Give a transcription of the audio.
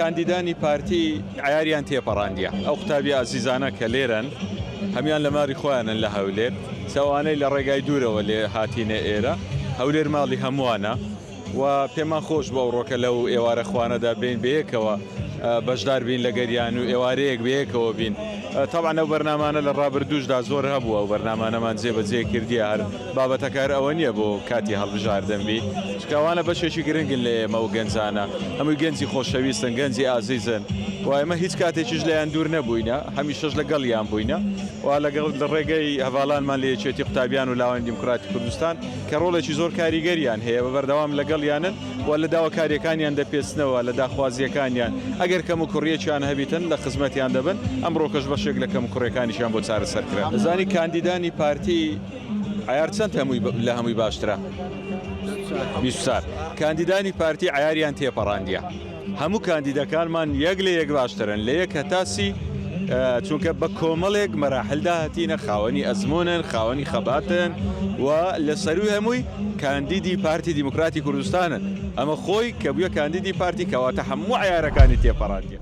کاندیدانی پارتی عیاریان تێپەڕاندیە ئەو قوتابی ئازیزانە کە لێرن هەمیان لە ماری خۆیانن لە هەولێر سەوانەی لە ڕێگای دوورەوە لێ هاتینە ئێرە هەولێر ماڵی هەمووانە و پێمان خۆش بە ئەوڕۆکە لەو ئێوارە خوانەدا بین بەیەکەوە بەشدار بین لە گەریان و ئێوارەیەک بەیەکەوە بین طبعا ئەو بەرنامانە لە ڕابردووشدا زۆر هەبووە و بەرنامانەمان جێبەجێ کردیە هەر بابەتەکار ئەوە نییە بۆ کاتی هەڵبژاردنبی چکاوانە بەشێکی گرنگن لە ئێمە و گەنجانە هەمووی گەنجی خۆشەویستن گەنجی ئازیزن و ئێمە هیچ کاتێکیش لەیان دوور نەبووینە هەمیشەش لەگەڵیان بووینە و لەگەڵ لە ڕێگەی هەواڵانمان لە یەکێتی قوتابیان و لاوانی دیموکراتی کوردستان کە ڕۆڵێکی زۆر کاریگەریان هەیە بە بەردەوام لەگەڵیانن و لە داواکاریەکانیان دەپێستنەوە لە داخوازیەکانیان ئەگەر کەم و کوڕیەکیان هەبیتن لە خزمەتیان دەبن ئەمڕۆکەش بەشێک لە کەم و کوڕەکانیشیان بۆ چارەسەرکرا دەزانی کاندیدانی پارتی عیار چەند لە هەمووی باشترە 20 کاندیدانی پارتی عیاریان تێپەڕاندیە هەموو کاندیدەکانمان یەک لە یەک باشترن لە یەک هەتاسی چونکە بە کۆمەڵێک مەراحلدا هاتینە خاوەنی ئەزمونن خاوەنی خەباتن و لە سەروی هەمووی کاندیدی پارتی دیموکراتی کوردستانن ئەمە خۆی کە بووە کاندیدی پارتی کەواتە هەموو عیارەکانی تێپەڕاندیە.